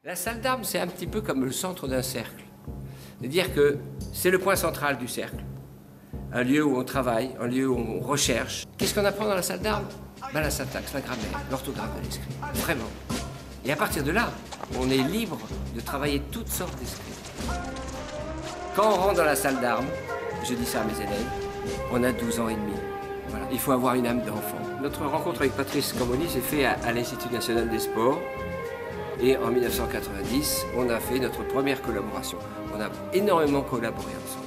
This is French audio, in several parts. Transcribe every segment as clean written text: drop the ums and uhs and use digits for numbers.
La salle d'armes, c'est un petit peu comme le centre d'un cercle. C'est-à-dire que c'est le point central du cercle. Un lieu où on travaille, un lieu où on recherche. Qu'est-ce qu'on apprend dans la salle d'armes? La syntaxe, la grammaire, l'orthographe de l'escrime. Vraiment. Et à partir de là, on est libre de travailler toutes sortes d'escrimes. Quand on rentre dans la salle d'armes, je dis ça à mes élèves, on a 12 ans et demi. Voilà. Il faut avoir une âme d'enfant. Notre rencontre avec Patrice Camoni s'est faite à l'Institut national des sports. Et en 1990, on a fait notre première collaboration. On a énormément collaboré ensemble.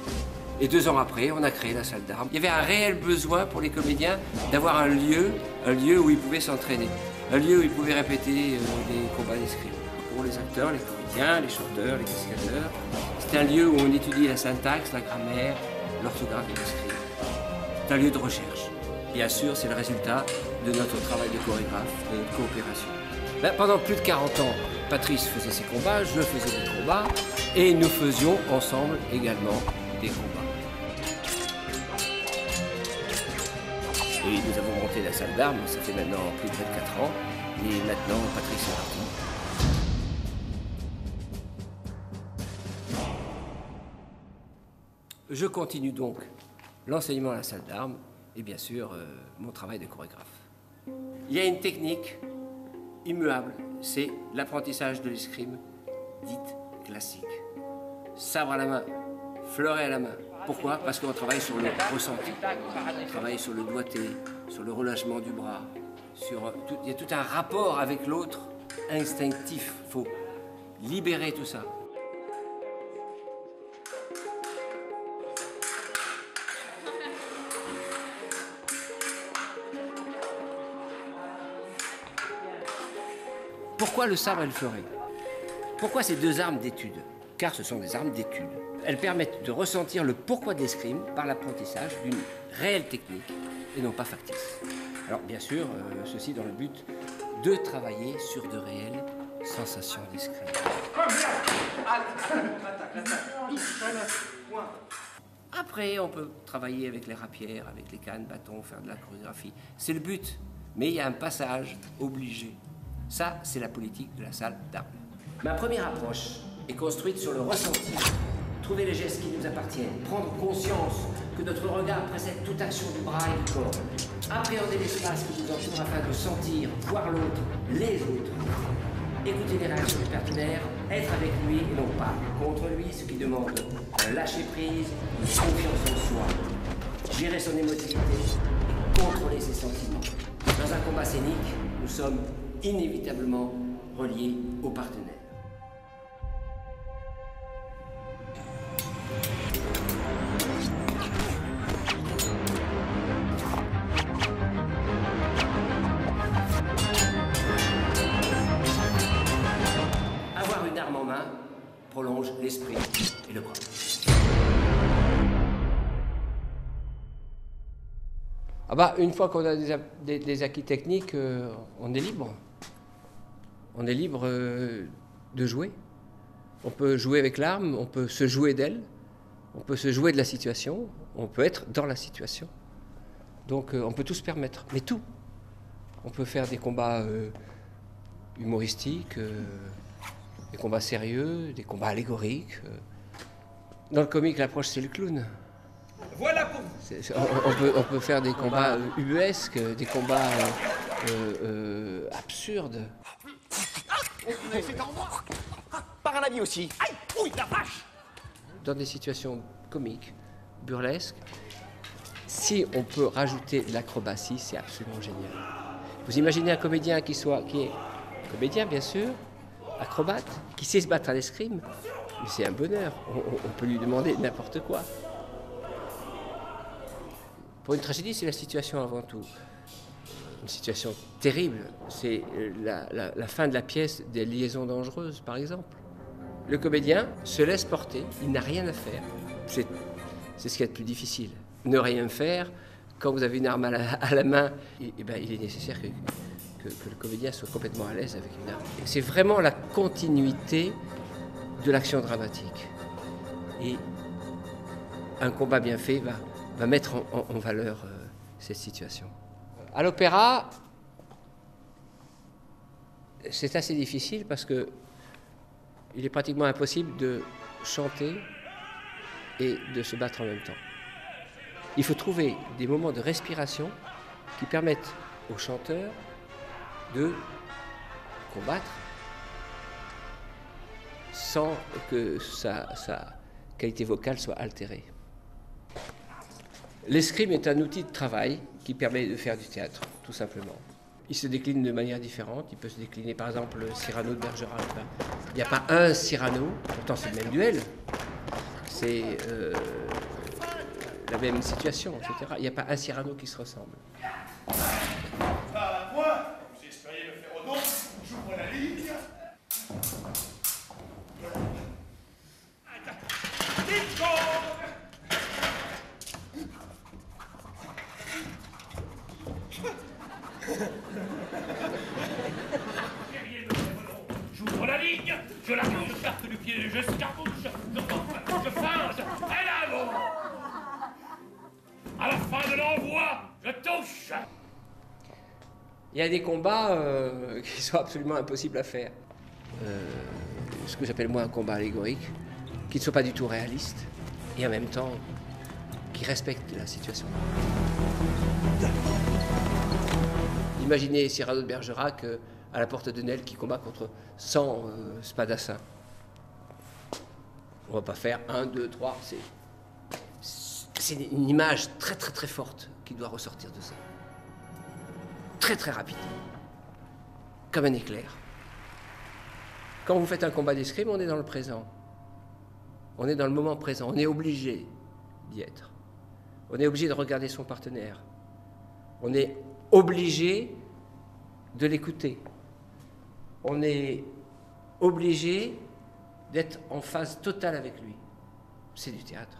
Et 2 ans après, on a créé la salle d'armes. Il y avait un réel besoin pour les comédiens d'avoir un lieu où ils pouvaient s'entraîner. Un lieu où ils pouvaient répéter des combats d'escrime. Pour les acteurs, les comédiens, les chanteurs, les cascadeurs, c'est un lieu où on étudie la syntaxe, la grammaire, l'orthographe de l'escrime. C'est un lieu de recherche. Bien sûr, c'est le résultat de notre travail de chorégraphe, de notre coopération. Pendant plus de 40 ans, Patrice faisait ses combats, je faisais des combats, et nous faisions ensemble également des combats. Et nous avons monté la salle d'armes, ça fait maintenant plus de 24 ans, et maintenant Patrice est parti. Je continue donc l'enseignement à la salle d'armes, et bien sûr mon travail de chorégraphe. Il y a une technique immuable, c'est l'apprentissage de l'escrime dite classique. Sabre à la main, fleuret à la main. Pourquoi? Parce qu'on travaille sur le ressenti, on travaille sur le doigté, sur le relâchement du bras. Il y a tout un rapport avec l'autre instinctif. Il faut libérer tout ça. Pourquoi le sabre et le fleuret? Pourquoi ces 2 armes d'étude? Car ce sont des armes d'étude. Elles permettent de ressentir le pourquoi de l'escrime par l'apprentissage d'une réelle technique et non pas factice. Alors bien sûr, ceci dans le but de travailler sur de réelles sensations d'escrime. Après, on peut travailler avec les rapières, avec les cannes, bâtons, faire de la chorégraphie. C'est le but, mais il y a un passage obligé. Ça, c'est la politique de la salle d'armes. Ma première approche est construite sur le ressenti. Trouver les gestes qui nous appartiennent, prendre conscience que notre regard précède toute action du bras et du corps, appréhender l'espace qui nous entoure afin de sentir, voir l'autre, les autres, écouter les réactions du partenaire, être avec lui et non pas contre lui, ce qui demande un lâcher-prise, une confiance en soi, gérer son émotivité et contrôler ses sentiments. Dans un combat scénique, nous sommes inévitablement reliés au partenaire. Avoir une arme en main prolonge l'esprit et le bras. Une fois qu'on a des acquis techniques, on est libre. On est libre de jouer. On peut jouer avec l'arme, on peut se jouer d'elle, on peut se jouer de la situation, on peut être dans la situation. Donc on peut tout se permettre, mais tout. On peut faire des combats humoristiques, des combats sérieux, des combats allégoriques. Dans le comique, l'approche, c'est le clown. Voilà pour vous. On peut faire des combats ubuesques, des combats absurdes. C'est en moi. Par un avis aussi. Aïe, ouille, la vache. Dans des situations comiques, burlesques, si on peut rajouter de l'acrobatie, c'est absolument génial. Vous imaginez un comédien qui est comédien, bien sûr, acrobate, qui sait se battre à l'escrime, mais c'est un bonheur. On peut lui demander n'importe quoi. Pour une tragédie, c'est la situation avant tout. Une situation terrible, c'est la fin de la pièce des liaisons dangereuses, par exemple. Le comédien se laisse porter, il n'a rien à faire. C'est ce qu'il y a de plus difficile. Ne rien faire, quand vous avez une arme à la main, il est nécessaire que le comédien soit complètement à l'aise avec une arme. C'est vraiment la continuité de l'action dramatique. Et un combat bien fait va mettre en valeur cette situation. À l'opéra, c'est assez difficile parce que Il est pratiquement impossible de chanter et de se battre en même temps. Il faut trouver des moments de respiration qui permettent aux chanteurs de combattre sans que sa qualité vocale soit altérée. L'escrime est un outil de travail qui permet de faire du théâtre, tout simplement. Il se décline de manière différente. Il peut se décliner, par exemple, le Cyrano de Bergerac. Il n'y a pas un Cyrano, pourtant c'est le même duel. C'est la même situation, etc. Il n'y a pas un Cyrano qui se ressemble. Moi, vous espériez me faire au dos, j'ouvre la ligne. J'ouvre la ligne, je la je carte du pied, je scarabouche, je pompe, je feinte, et là bon. À la fin de l'envoi, je touche. Il y a des combats qui sont absolument impossibles à faire. Ce que j'appelle moi un combat allégorique, qui ne sont pas du tout réalistes, et en même temps qui respectent la situation. Imaginez Cyrano de Bergerac à la porte de Nesle qui combat contre 100 spadassins. On ne va pas faire 1, 2, 3, c'est une image très très très forte qui doit ressortir de ça. Très très rapide, comme un éclair. Quand vous faites un combat d'escrime, on est dans le présent. On est dans le moment présent, on est obligé d'y être. On est obligé de regarder son partenaire. On est obligé de l'écouter. On est obligé d'être en phase totale avec lui. C'est du théâtre.